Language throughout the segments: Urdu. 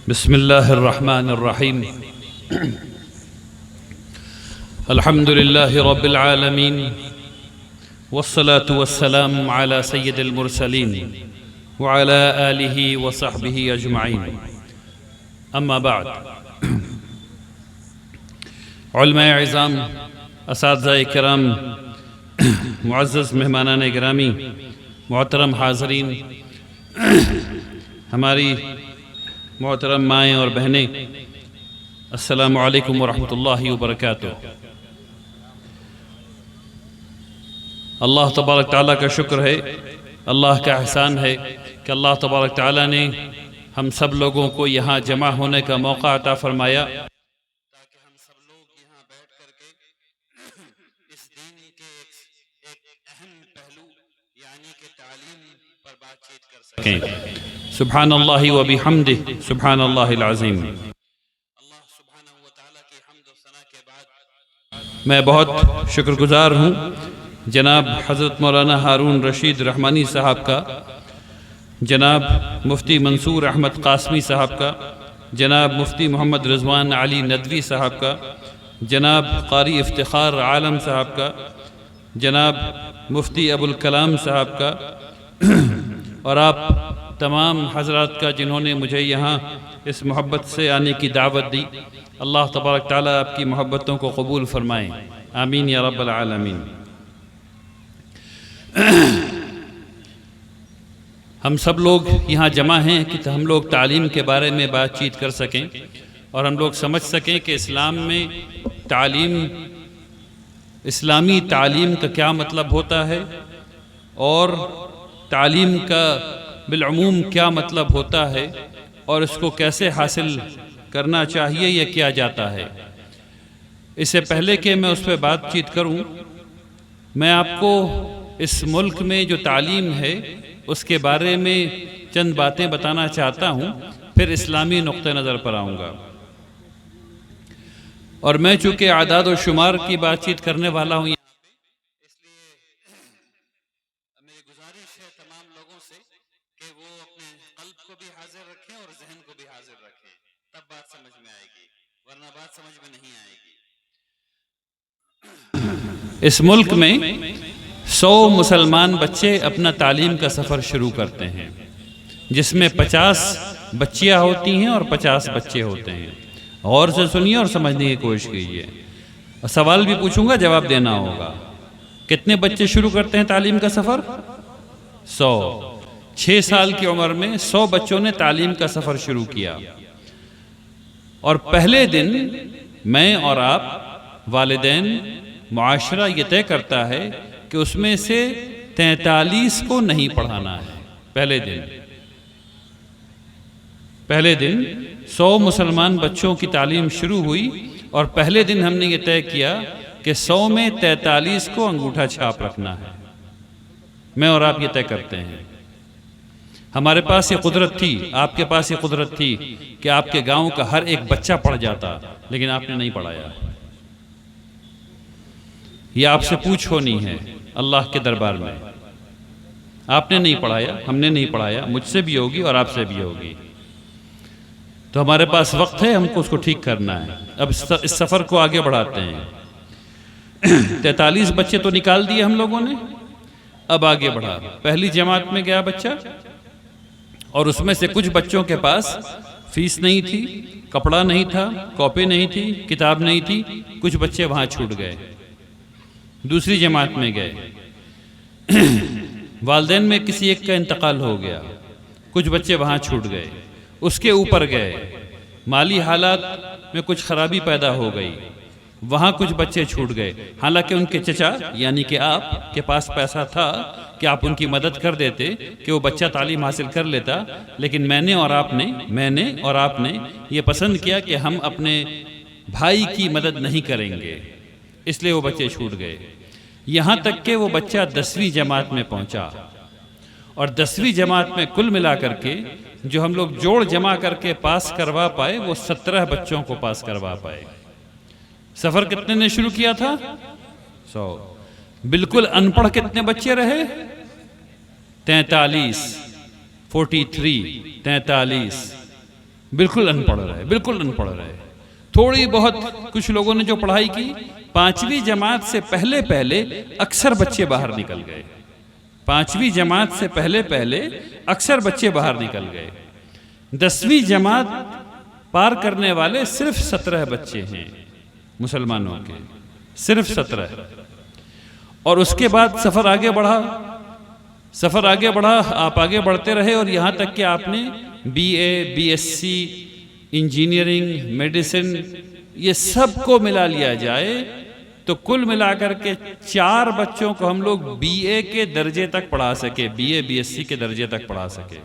بسم اللہ الرحمن الرحیم الحمد للہ رب العالمین والصلاة والسلام على سید المرسلین وعلى آلہ وصحبہ اجمعین اما بعد۔ علماء اعظام، اساتذہ کرام، معزز مہمانان گرامی، محترم حاضرین، ہماری محترم مائیں اور بہنیں، السلام علیکم ورحمۃ اللہ وبرکاتہ۔ اللہ تبارک تعالیٰ کا شکر ہے، اللہ کا احسان ہے کہ اللہ تبارک تعالیٰ نے ہم سب لوگوں کو یہاں جمع ہونے کا موقع عطا فرمایا تاکہ ہم سب لوگ یہاں بیٹھ کر کے اس دین کے ایک اہم پہلو یعنی کہ تعلیم پر بات چیت کر سکیں۔ سبحان اللہ و بحمدہ، سبحان اللہ العظیم۔ اللہ سبحانہ و تعالیٰ کی حمد و ثنا کے بعد میں بہت شکر گزار ہوں جناب حضرت مولانا ہارون رشید رحمانی صاحب کا، جناب مفتی منصور احمد قاسمی صاحب کا، جناب مفتی محمد رضوان علی ندوی صاحب کا، جناب قاری افتخار عالم صاحب کا، جناب مفتی ابوالکلام صاحب کا، اور آپ تمام حضرات کا جنہوں نے مجھے یہاں اس محبت سے آنے کی دعوت دی۔ اللہ تبارک تعالیٰ آپ کی محبتوں کو قبول فرمائیں، آمین یا رب العالمین۔ ہم سب لوگ یہاں جمع ہیں کہ ہم لوگ تعلیم کے بارے میں بات چیت کر سکیں اور ہم لوگ سمجھ سکیں کہ اسلام میں اسلامی تعلیم کا کیا مطلب ہوتا ہے اور تعلیم کا بالعموم کیا مطلب ہوتا ہے اور اس کو کیسے حاصل کرنا چاہیے یا کیا جاتا ہے۔ اس سے پہلے کہ میں اس پہ بات چیت کروں، میں آپ کو اس ملک میں جو تعلیم ہے اس کے بارے میں چند باتیں بتانا چاہتا ہوں، پھر اسلامی نقطہ نظر پر آؤں گا۔ اور میں چونکہ اعداد و شمار کی بات چیت کرنے والا ہوں، اس لیے میری گزارش ہے تمام لوگوں سے کہ وہ اپنے قلب کو بھی حاضر رکھیں اور ذہن کو بھی حاضر رکھیں، تب بات سمجھ میں آئے گی، ورنہ بات سمجھ میں نہیں آئے گی۔ اس ملک میں 100 مسلمان بچے اپنا تعلیم کا سفر شروع کرتے ہیں، جس میں 50 بچیاں ہوتی ہیں اور 50 بچے ہوتے ہیں۔ غور سے سنیے اور سمجھنے کی کوشش کیجیے۔ سوال بھی پوچھوں گا، جواب دینا ہوگا۔ کتنے بچے شروع کرتے ہیں تعلیم کا سفر؟ 100۔ 6 سال کی عمر میں 100 بچوں نے تعلیم کا سفر شروع کیا، اور پہلے دن میں اور آپ، والدین، معاشرہ یہ طے کرتا ہے کہ اس میں سے 43 کو نہیں پڑھانا ہے۔ پہلے دن 100 مسلمان بچوں کی تعلیم شروع ہوئی، اور پہلے دن ہم نے یہ طے کیا کہ 100 میں 43 کو انگوٹھا چھاپ رکھنا ہے۔ میں اور آپ یہ طے کرتے ہیں۔ ہمارے پاس یہ قدرت تھی، آپ کے پاس یہ قدرت تھی کہ آپ کے گاؤں کا ہر ایک بچہ پڑھ جاتا، لیکن آپ نے نہیں پڑھایا۔ یہ آپ سے پوچھ ہونی ہے اللہ کے دربار میں۔ آپ نے نہیں پڑھایا، ہم نے نہیں پڑھایا، مجھ سے بھی ہوگی اور آپ سے بھی ہوگی۔ تو ہمارے پاس وقت ہے، ہم کو اس کو ٹھیک کرنا ہے۔ اب اس سفر کو آگے بڑھاتے ہیں۔ 43 بچے تو نکال دیے ہم لوگوں نے، اب آگے بڑھا۔ پہلی جماعت میں گیا بچہ، اور اس میں سے کچھ بچوں کے پاس فیس نہیں تھی، کپڑا نہیں تھا، کاپی نہیں تھی، کتاب نہیں تھی، کچھ بچے وہاں چھوٹ گئے۔ دوسری جماعت میں گئے، والدین میں کسی ایک کا انتقال ہو گیا، کچھ بچے وہاں چھوٹ گئے۔ اس کے اوپر گئے، مالی حالات میں کچھ خرابی پیدا ہو گئی، وہاں کچھ بچے چھوٹ گئے۔ حالانکہ ان کے چچا یعنی کہ آپ کے پاس پیسہ تھا کہ آپ ان کی مدد کر دیتے کہ وہ بچہ تعلیم حاصل کر لیتا، لیکن میں نے اور آپ نے یہ پسند کیا کہ ہم اپنے بھائی کی مدد نہیں کریں گے، اس لیے وہ بچے چھوٹ گئے۔ یہاں تک کہ وہ بچہ 10ویں جماعت میں پہنچا، اور 10ویں جماعت میں کل ملا کر کے جو ہم لوگ جوڑ جمع کر کے پاس کروا پائے وہ 17 بچوں کو پاس کروا پائے۔ سفر کتنے نے شروع کیا تھا؟ 100۔ بالکل ان پڑھ کتنے بچے رہے؟ 43 43 بالکل ان پڑھ رہے، بالکل ان پڑھ رہے. تھوڑی بہت کچھ لوگوں نے جو پڑھائی کی 5ویں جماعت سے پہلے اکثر بچے باہر نکل گئے. 5ویں جماعت سے پہلے اکثر بچے باہر نکل گئے. 10ویں جماعت پار کرنے والے صرف 17 بچے ہیں مسلمانوں کے، صرف 17. اور اس کے بعد سفر آگے بڑھا، آپ آگے بڑھتے رہے اور یہاں تک کہ آپ نے BA BSc انجینئرنگ میڈیسن یہ سب کو ملا لیا جائے تو کل ملا کر کے 4 بچوں کو ہم لوگ BA کے درجے تک پڑھا سکے، BA BSc کے درجے تک پڑھا سکے.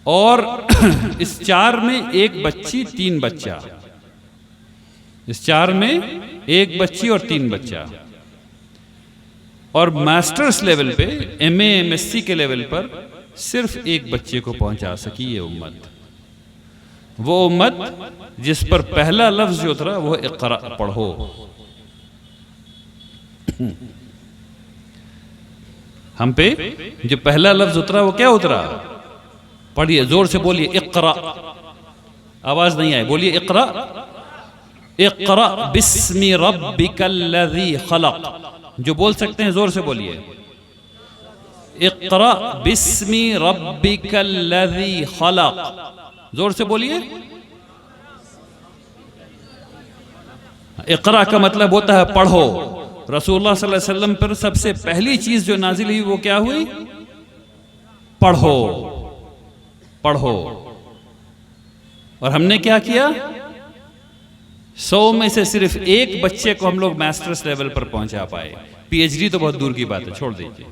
اور اس 4 میں ایک بچی 3 بچہ، اس 4 میں ایک بچی اور 3 بچہ. اور ماسٹرز لیول پہ MA MSc کے لیول پر صرف ایک بچے کو پہنچا سکی یہ امت. وہ امت جس پر پہلا لفظ جو اترا وہ اقرا پڑھو. ہم پہ جو پہلا لفظ اترا وہ کیا اترا؟ پڑھیے، زور سے بولیے اقرا. آواز نہیں آئے، بولیے اقرا. اقرا بسم ربک الذی خلق. جو بول سکتے ہیں زور سے بولیے اقرا بسم ربک الذی خلق. زور سے بولیے. اقرا کا مطلب ہوتا ہے پڑھو. رسول اللہ صلی اللہ علیہ وسلم پر سب سے پہلی چیز جو نازل ہوئی وہ کیا ہوئی؟ پڑھو پڑھو. اور ہم نے کیا کیا؟ 100 میں سے صرف ایک بچے کو ہم لوگ ماسٹرز لیول پر پہنچا پائے. PhD تو بہت دور کی بات ہے، چھوڑ دیجئے.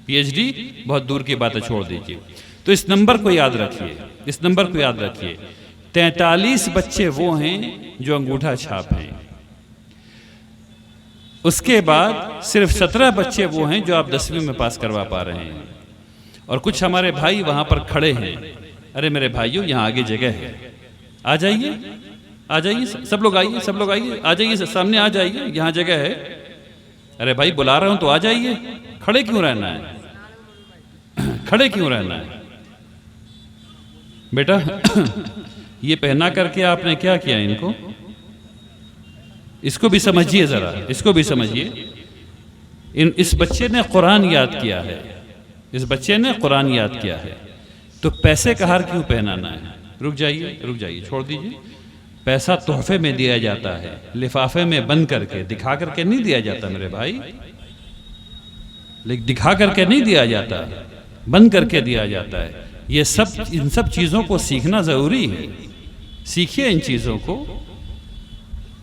PhD بہت دور کی بات ہے، چھوڑ دیجئے. تو اس نمبر کو یاد رکھیے، اس نمبر کو یاد رکھیے. 43 بچے وہ ہیں جو انگوٹھا چھاپ ہیں. اس کے بعد صرف 17 بچے وہ ہیں جو آپ 10ویں میں پاس کروا پا رہے ہیں. اور کچھ ہمارے بھائی وہاں پر کھڑے ہیں. ارے میرے بھائیوں، یہاں آگے جگہ ہے، آ جائیے، آ جائیے، سب لوگ آئیے، سب لوگ آئیے، آ جائیے، سامنے آ جائیے، یہاں جگہ ہے. ارے بھائی بلا رہا ہوں تو آ جائیے. کھڑے کیوں رہنا ہے؟ کھڑے کیوں رہنا ہے بیٹا؟ یہ پہنا کر کے آپ نے کیا کیا ان کو؟ اس کو بھی سمجھیے ذرا، اس کو بھی سمجھیے. اس بچے نے قرآن یاد کیا ہے، اس بچے نے قرآن یاد کیا ہے، تو پیسے کا ہار کیوں پہنانا ہے؟ رک جائیے، چھوڑ دیجیے. پیسہ تحفے میں دیا جاتا ہے، لفافے میں بند کر کے، دکھا کر کے نہیں دیا جاتا میرے بھائی. لیکن دکھا کر کے نہیں دیا جاتا، بند کر کے دیا جاتا ہے. ان سب چیزوں کو سیکھنا ضروری ہے. سیکھیے ان چیزوں کو.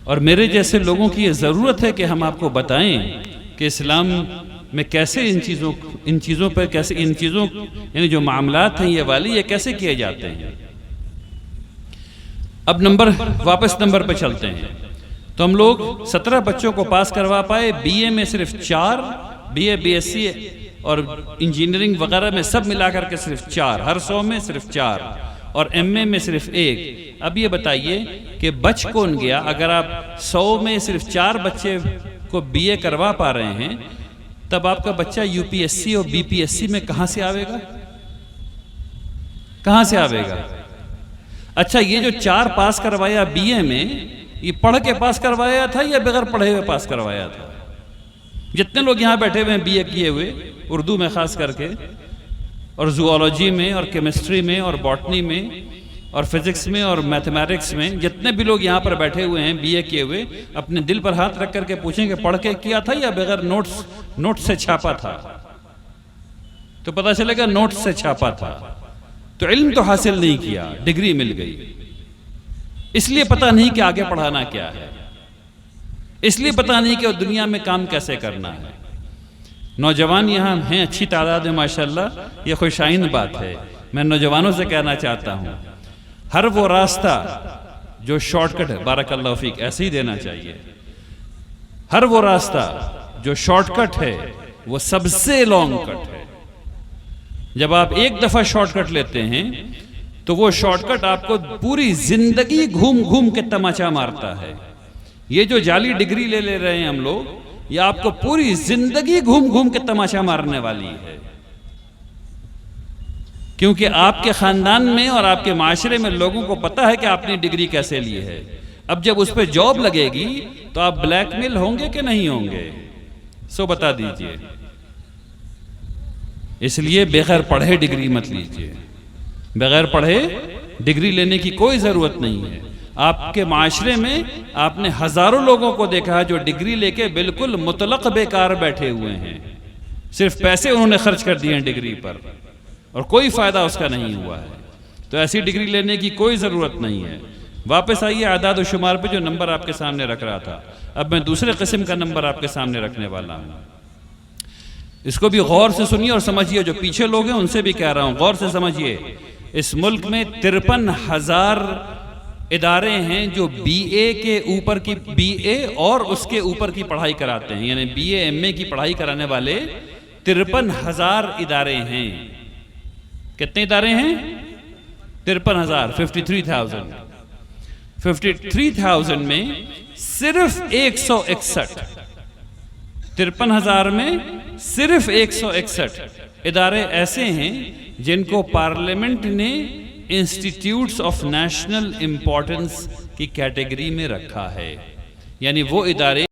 اور میرے جیسے لوگوں کی یہ ضرورت ہے کہ ہم آپ کو بتائیں کہ اسلام میں کیسے ان چیزوں پر کیسے یعنی جو معاملات ہیں یہ والی یہ کیسے کیے جاتے ہیں. اب واپس نمبر پہ چلتے ہیں. تو ہم لوگ 17 بچوں کو پاس کروا پائے. BA میں صرف 4، BA BSc اور انجینئرنگ وغیرہ میں سب ملا کر کے صرف 4، ہر 100 میں صرف 4، اور MA میں صرف 1. اب یہ بتائیے کہ بچ کون گیا؟ اگر آپ 100 میں صرف 4 بچے کو BA کروا پا رہے ہیں تب آپ کا بچہ UPSC اور BPSC میں کہاں سے آوے گا؟ کہاں سے آوے گا؟ اچھا، یہ جو 4 پاس کروایا BA میں، یہ پڑھ کے پاس کروایا تھا یا بغیر پڑھے ہوئے پاس کروایا تھا؟ جتنے لوگ یہاں بیٹھے ہوئے ہیں BA کیے ہوئے، اردو میں خاص کر کے، اور زوالوجی میں اور کیمسٹری میں اور باٹنی میں اور فزکس میں اور میتھمیٹکس میں، جتنے بھی لوگ یہاں پر بیٹھے ہوئے ہیں BA کیے ہوئے، اپنے دل پر ہاتھ رکھ کر کے پوچھیں کہ پڑھ کے کیا تھا یا بغیر نوٹس سے چھاپا تھا؟ تو پتہ چلے گا نوٹس سے چھاپا تھا. تو علم تو حاصل نہیں کیا، ڈگری مل گئی. اس لیے پتہ نہیں کہ آگے پڑھانا کیا ہے، اس لیے پتہ نہیں کہ دنیا میں کام کیسے کرنا ہے. نوجوان یہاں ہیں اچھی تعداد میں ماشاءاللہ، یہ خوشائن بات ہے. میں نوجوانوں سے کہنا چاہتا ہوں، ہر وہ راستہ جو شارٹ کٹ ہے، بارک اللہ فیک، ایسے ہی دینا چاہیے. ہر وہ راستہ جو شارٹ کٹ ہے وہ سب سے لانگ کٹ ہے. جب آپ ایک دفعہ شارٹ کٹ لیتے ہیں تو وہ شارٹ کٹ آپ کو پوری زندگی گھوم گھوم کے تماچا مارتا ہے. یہ جو جعلی ڈگری لے رہے ہیں ہم لوگ، یہ آپ کو پوری زندگی گھوم گھوم کے تماشا مارنے والی ہے، کیونکہ آپ کے خاندان میں اور آپ کے معاشرے میں لوگوں کو پتا ہے کہ آپ نے ڈگری کیسے لی ہے۔ اب جب اس پہ جاب لگے گی تو آپ بلیک میل ہوں گے کہ نہیں ہوں گے؟ سو بتا دیجئے۔ اس لیے بغیر پڑھے ڈگری مت لیجئے، بغیر پڑھے ڈگری لینے کی کوئی ضرورت نہیں ہے۔ آپ کے معاشرے میں آپ نے ہزاروں لوگوں کو دیکھا ہے جو ڈگری لے کے بالکل مطلق بیکار بیٹھے ہوئے ہیں، صرف پیسے انہوں نے خرچ کر دیے ہیں ڈگری پر اور کوئی فائدہ اس کا نہیں ہوا ہے۔ تو ایسی ڈگری لینے کی کوئی ضرورت نہیں ہے۔ واپس آئیے اعداد و شمار پہ، جو نمبر آپ کے سامنے رکھ رہا تھا، اب میں دوسرے قسم کا نمبر آپ کے سامنے رکھنے والا ہوں۔ اس کو بھی غور سے سنیے اور سمجھیے، جو پیچھے لوگ ہیں ان سے بھی کہہ رہا ہوں، غور سے سمجھیے۔ اس ملک میں 53,000 ادارے ہیں جو بی اے کے اوپر کی بی اے اور اس کے اوپر کی پڑھائی کراتے ہیں، یعنی بی اے ایم اے کی پڑھائی کرانے والے 53,000 ادارے ہیں۔ کتنے ادارے ہیں؟ 53,000، 53,000 میں صرف 161، 53,000 میں صرف 161 ادارے ایسے ہیں جن کو پارلیمنٹ نے انسٹیٹیوٹس آف نیشنل امپورٹنس کی کیٹیگری میں رکھا ہے، یعنی وہ ادارے